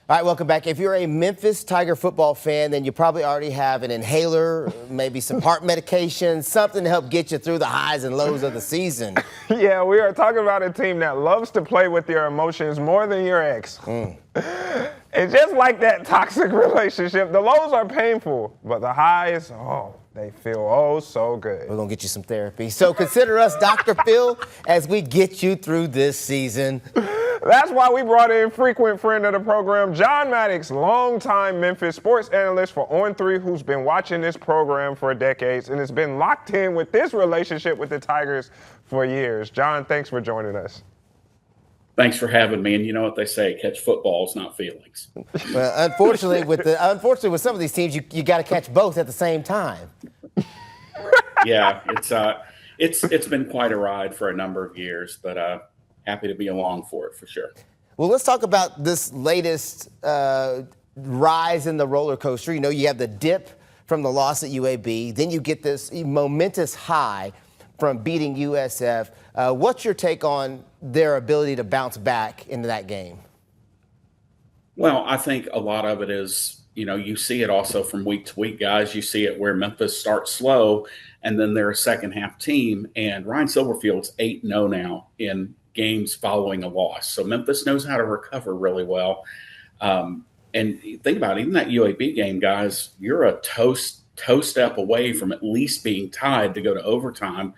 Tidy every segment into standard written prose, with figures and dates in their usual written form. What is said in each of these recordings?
All right, welcome back. If you're a Memphis Tiger football fan, then you probably already have an inhaler, maybe some heart medication, something to help get you through the highs and lows of the season. Yeah, we are talking about a team that loves to play with your emotions more than your ex. And just like that toxic relationship, the lows are painful, but the highs, they feel oh so good. We're going to get you some therapy. So consider us Dr. Phil as we get you through this season. That's why we brought in frequent friend of the program, John Maddox, longtime Memphis sports analyst for On3, who's been watching this program for decades and has been locked in with this relationship with the Tigers for years. John, thanks for joining us. Thanks for having me. And you know what they say, catch footballs, not feelings. Well, unfortunately, with some of these teams, you got to catch both at the same time. Yeah, it's been quite a ride for a number of years, but happy to be along for it for sure. Well, let's talk about this latest rise in the roller coaster. You know, you have the dip from the loss at UAB. Then you get this momentous high from beating USF. What's your take on their ability to bounce back into that game? Well, I think a lot of it is, you see it also from week to week, guys. You see it where Memphis starts slow, and then they're a second-half team. And Ryan Silverfield's 8-0 now in games following a loss. So Memphis knows how to recover really well. And think about it, even that UAB game, guys, you're a toe step away from at least being tied to go to overtime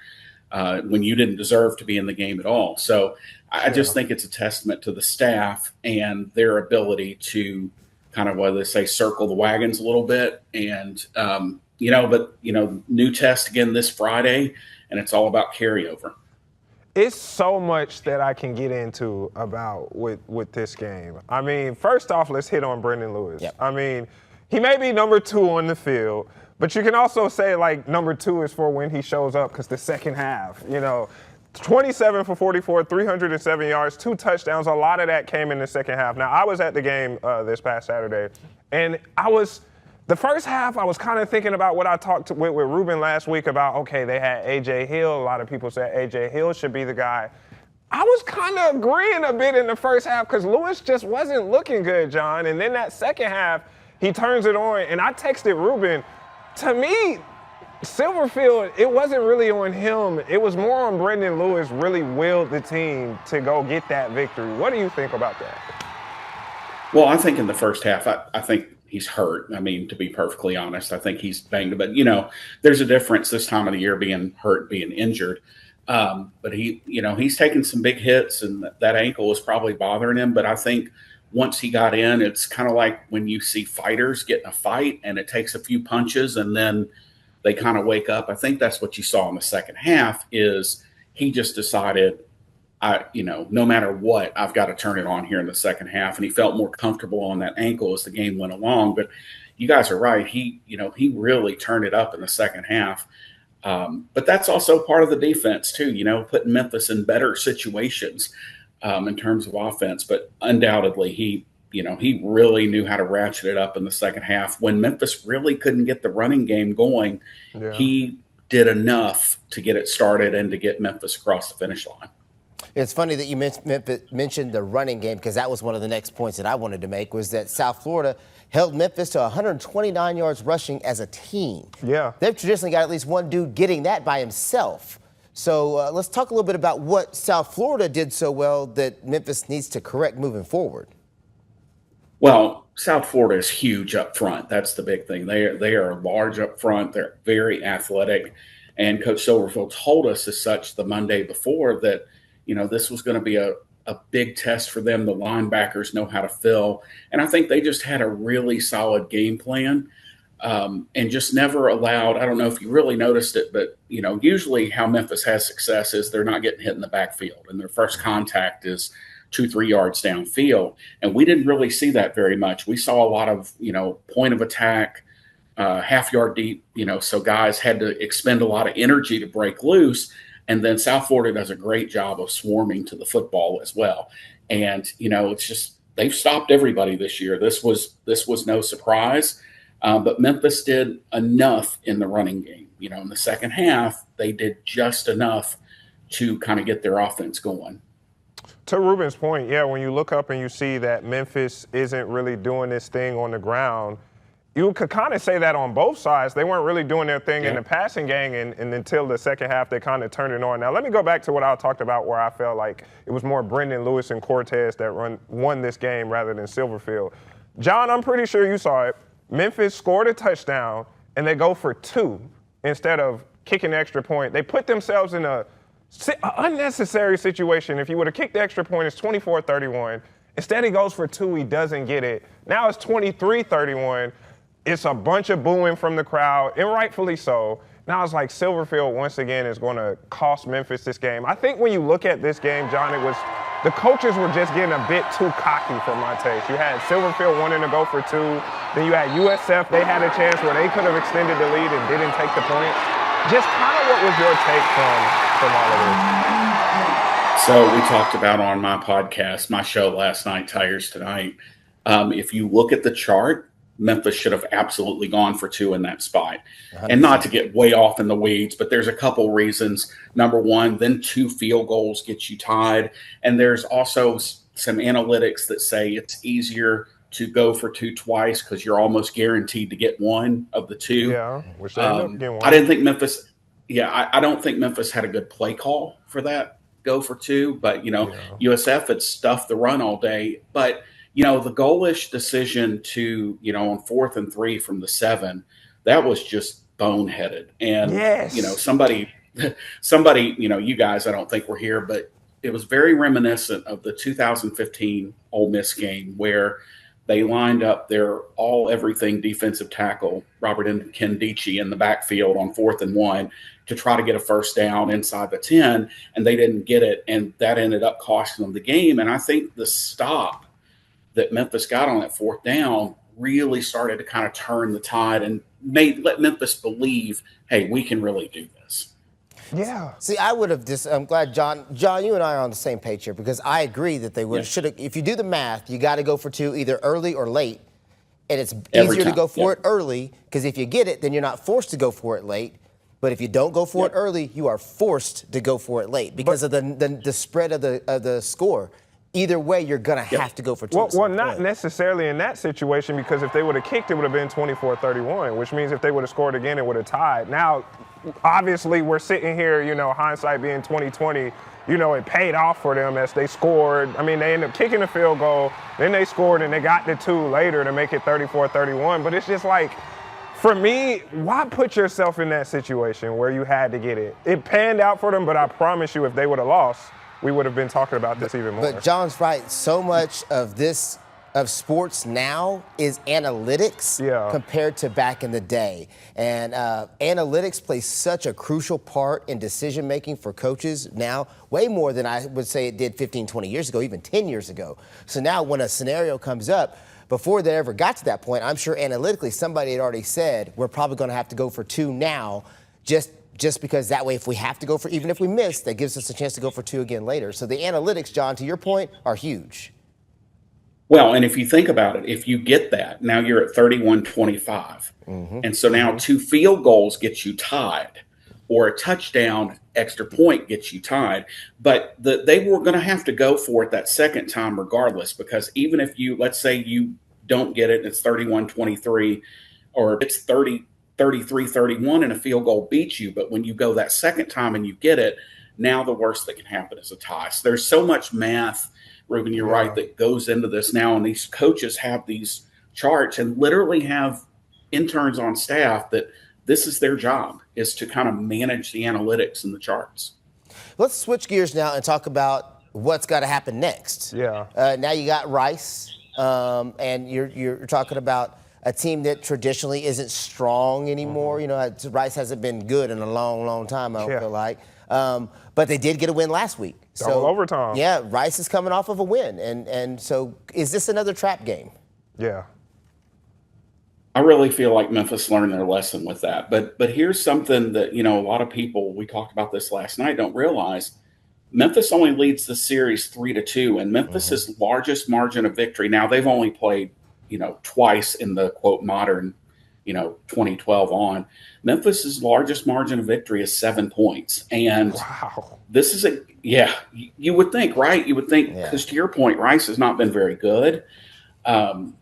when you didn't deserve to be in the game at all. So I just think it's a testament to the staff and their ability to kind of, what they say, circle the wagons a little bit. And, new test again this Friday, and it's all about carryover. It's so much that I can get into about with this game. I mean, first off, let's hit on Brendan Lewis. Yep. I mean, he may be number 2 on the field, but you can also say, like, number 2 is for when he shows up, because the second half, 27 for 44, 307 yards, 2 touchdowns. A lot of that came in the second half. Now, I was at the game this past Saturday, and the first half, I was kind of thinking about what I talked with Ruben last week about, okay, they had A.J. Hill. A lot of people said A.J. Hill should be the guy. I was kind of agreeing a bit in the first half because Lewis just wasn't looking good, John. And then that second half, he turns it on, and I texted Ruben. To me, Silverfield, it wasn't really on him. It was more on Brendan Lewis really willed the team to go get that victory. What do you think about that? Well, I think in the first half, I think he's hurt. I mean, to be perfectly honest, I think he's banged. But, there's a difference this time of the year being hurt, being injured. But he's taken some big hits, and that ankle is probably bothering him. But I think once he got in, it's kind of like when you see fighters get in a fight and it takes a few punches and then they kind of wake up. I think that's what you saw in the second half is he just decided, no matter what, I've got to turn it on here in the second half. And he felt more comfortable on that ankle as the game went along. But you guys are right. He really turned it up in the second half. But that's also part of the defense too, putting Memphis in better situations in terms of offense. But undoubtedly, he really knew how to ratchet it up in the second half. When Memphis really couldn't get the running game going, he did enough to get it started and to get Memphis across the finish line. It's funny that you mentioned the running game, because that was one of the next points that I wanted to make, was that South Florida held Memphis to 129 yards rushing as a team. Yeah. They've traditionally got at least one dude getting that by himself. So let's talk a little bit about what South Florida did so well that Memphis needs to correct moving forward. Well, South Florida is huge up front. That's the big thing. They are large up front. They're very athletic. And Coach Silverfield told us as such the Monday before that, this was going to be a big test for them. The linebackers know how to fill. And I think they just had a really solid game plan and just never allowed, I don't know if you really noticed it, but, usually how Memphis has success is they're not getting hit in the backfield. And their first contact is 2-3 yards downfield. And we didn't really see that very much. We saw a lot of, point of attack, half yard deep, so guys had to expend a lot of energy to break loose. And then South Florida does a great job of swarming to the football as well. And, it's just, they've stopped everybody this year. This was no surprise. But Memphis did enough in the running game. In the second half, they did just enough to kind of get their offense going. To Ruben's point, yeah, when you look up and you see that Memphis isn't really doing this thing on the ground, you could kind of say that on both sides. They weren't really doing their thing in the passing game, and until the second half, they kind of turned it on. Now, let me go back to what I talked about where I felt like it was more Brendan Lewis and Cortez that won this game rather than Silverfield. John, I'm pretty sure you saw it. Memphis scored a touchdown, and they go for 2 instead of kicking the extra point. They put themselves in a unnecessary situation. If he would have kicked the extra point, it's 24-31. Instead, he goes for 2. He doesn't get it. Now it's 23-31. It's a bunch of booing from the crowd, and rightfully so. Now it's like Silverfield once again is going to cost Memphis this game. I think when you look at this game, John, it was the coaches were just getting a bit too cocky for my taste. You had Silverfield wanting to go for 2. Then you had USF. They had a chance where they could have extended the lead and didn't take the point. Just kind of what was your take from all of this? So we talked about on my podcast, my show last night, Tigers Tonight. If you look at the chart, Memphis should have absolutely gone for 2 in that spot. 100%. And not to get way off in the weeds, but there's a couple reasons. Number one, then 2 field goals get you tied. And there's also some analytics that say it's easier to go for 2 twice because you're almost guaranteed to get 1 of the 2. Yeah, which they ended up getting 1. I didn't think Memphis – I don't think Memphis had a good play call for that go for 2. But, USF had stuffed the run all day. But – the goalish decision to, on 4th and 3 from the 7, that was just boneheaded. And, somebody, you guys, I don't think were here, but it was very reminiscent of the 2015 Ole Miss game where they lined up their all-everything defensive tackle, Robert Nkendich, in the backfield on 4th and 1 to try to get a first down inside the 10, and they didn't get it, and that ended up costing them the game. And I think the stop that Memphis got on that 4th down really started to kind of turn the tide and let Memphis believe, hey, we can really do this. Yeah. See, I would have I'm glad, John, you and I are on the same page here because I agree that they should have. If you do the math, you got to go for 2 either early or late. And it's easier to go for it early because if you get it, then you're not forced to go for it late. But if you don't go for it early, you are forced to go for it late because of the spread of the score. Either way, you're going to have to go for 2. Well, not necessarily in that situation because if they would have kicked, it would have been 24-31, which means if they would have scored again, it would have tied. Now, obviously, we're sitting here, hindsight being 2020, it paid off for them as they scored. I mean, they ended up kicking the field goal, then they scored, and they got the 2 later to make it 34-31. But it's just like, for me, why put yourself in that situation where you had to get it? It panned out for them, but I promise you if they would have lost, we would have been talking about this even more. But John's right. So much of sports now is analytics compared to back in the day. And analytics plays such a crucial part in decision-making for coaches now, way more than I would say it did 15, 20 years ago, even 10 years ago. So now when a scenario comes up, before they ever got to that point, I'm sure analytically somebody had already said, we're probably going to have to go for 2 now, just because that way if we have to go for, even if we miss, that gives us a chance to go for 2 again later. So the analytics, John, to your point, are huge. Well, and if you think about it, if you get that, now you're at 31-25. And so now 2 field goals get you tied or a touchdown extra point gets you tied. But they were going to have to go for it that second time regardless because even if let's say you don't get it and it's 31-23 or it's 33-31 and a field goal beats you. But when you go that second time and you get it, now the worst that can happen is a tie. So there's so much math, Ruben, you're right, that goes into this now. And these coaches have these charts and literally have interns on staff that this is their job, is to kind of manage the analytics and the charts. Let's switch gears now and talk about what's got to happen next. Yeah. Now you got Rice, and you're talking about a team that traditionally isn't strong anymore. Rice hasn't been good in a long, long time, I don't feel like. But they did get a win last week. Double overtime. Yeah, Rice is coming off of a win. And so is this another trap game? Yeah. I really feel like Memphis learned their lesson with that. But here's something that, a lot of people, we talked about this last night, don't realize. Memphis only leads the series 3-2, and Memphis's largest margin of victory. Now, they've only played twice in the quote modern, 2012 on. Memphis's largest margin of victory is 7 points. And this is Yeah, you would think, right? You would think, Yeah. because to your point, Rice has not been very good. Um,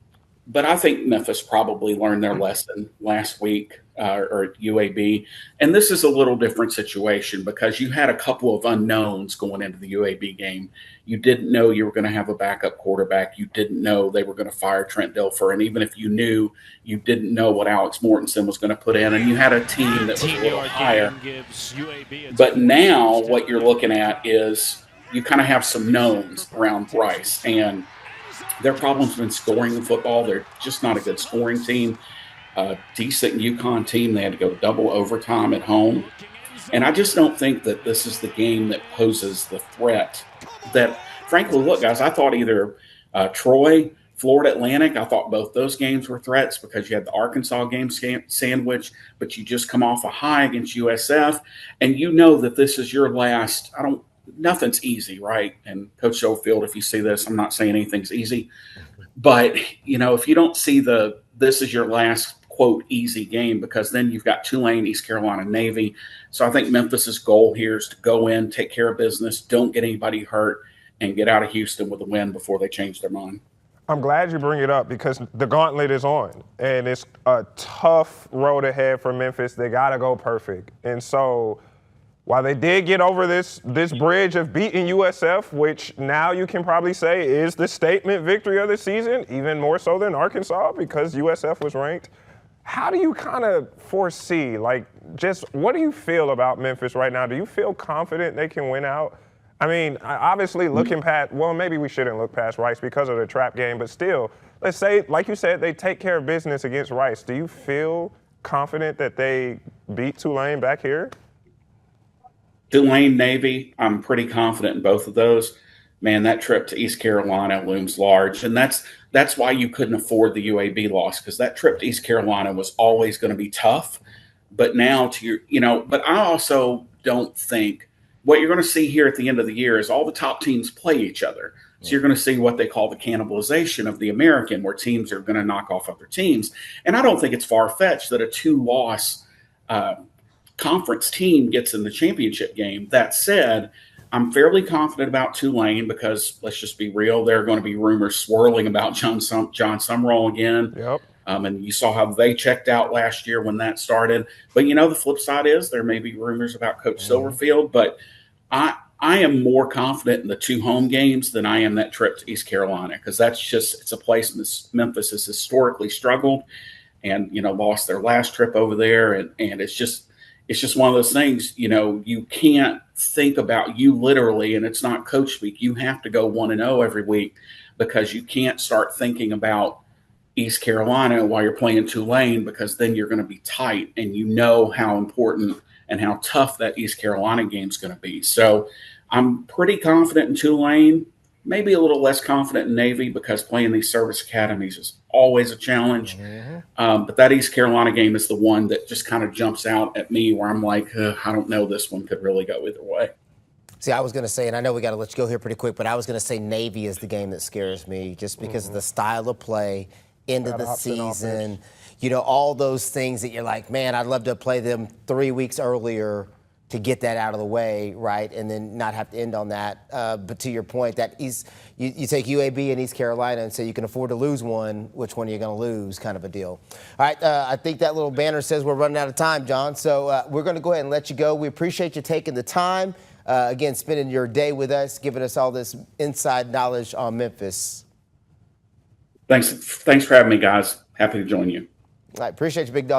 but I think Memphis probably learned their lesson last week, or at UAB. And this is a little different situation because you had a couple of unknowns going into the UAB game. You didn't know you were going to have a backup quarterback. You didn't know they were going to fire Trent Dilfer. And even if you knew, you didn't know what Alex Mortensen was going to put in. And you had a team that was a little higher. But now what you're looking at is you kind of have some knowns around Rice. And their problem's been scoring the football. They're just not a good scoring team. Decent UConn team. They had to go double overtime at home. And I just don't think that this is the game that poses the threat that, frankly, look, guys, I thought either Troy, Florida Atlantic, I thought both those games were threats because you had the Arkansas game sandwich, but you just come off a high against USF. And you know that this is your last, nothing's easy, right? And Coach Schofield, if you see this, I'm not saying anything's easy, but if you don't see this is your last quote easy game, because then you've got Tulane, East Carolina, Navy. So I think Memphis's goal here is to go in, take care of business, don't get anybody hurt, and get out of Houston with a win before they change their mind. I'm glad you bring it up because the gauntlet is on, and it's a tough road ahead for Memphis. They got to go perfect. And so while they did get over this bridge of beating USF, which now you can probably say is the statement victory of the season, even more so than Arkansas because USF was ranked, how do you kind of foresee, just what do you feel about Memphis right now? Do you feel confident they can win out? I mean, obviously looking past, well, maybe we shouldn't look past Rice because of the trap game, but still, let's say, like you said, they take care of business against Rice. Do you feel confident that they beat Tulane back here? Tulane, Navy, I'm pretty confident in both of those. Man, that trip to East Carolina looms large. And that's why you couldn't afford the UAB loss, because that trip to East Carolina was always going to be tough. But now but I also don't think what you're going to see here at the end of the year is all the top teams play each other. So you're going to see what they call the cannibalization of the American, where teams are going to knock off other teams. And I don't think it's far-fetched that a 2-loss conference team gets in the championship game. That said, I'm fairly confident about Tulane because, let's just be real, there are going to be rumors swirling about John Summerall again. Yep. And you saw how they checked out last year when that started. But, the flip side is there may be rumors about Coach Silverfield. But I am more confident in the 2 home games than I am that trip to East Carolina, because it's a place Memphis has historically struggled and, lost their last trip over there. And it's just one of those things, you can't think about, you literally, and it's not coach speak, you have to go 1-0 every week, because you can't start thinking about East Carolina while you're playing Tulane, because then you're going to be tight, and how important and how tough that East Carolina game is going to be. So I'm pretty confident in Tulane, maybe a little less confident in Navy, because playing these service academies is always a challenge. But that East Carolina game is the one that just kind of jumps out at me, where I'm like, I don't know, this one could really go either way. See, I was going to say, and I know we got to let you go here pretty quick, but I was going to say Navy is the game that scares me, just because of the style of play, end of the season, all those things that you're like, man, I'd love to play them 3 weeks earlier to get that out of the way, right, and then not have to end on that. But to your point, that you take UAB and East Carolina and say you can afford to lose one, which one are you going to lose, kind of a deal. All right, I think that little banner says we're running out of time, John, so we're going to go ahead and let you go. We appreciate you taking the time, again, spending your day with us, giving us all this inside knowledge on Memphis. Thanks for having me, guys. Happy to join you. All right, appreciate you, big dog.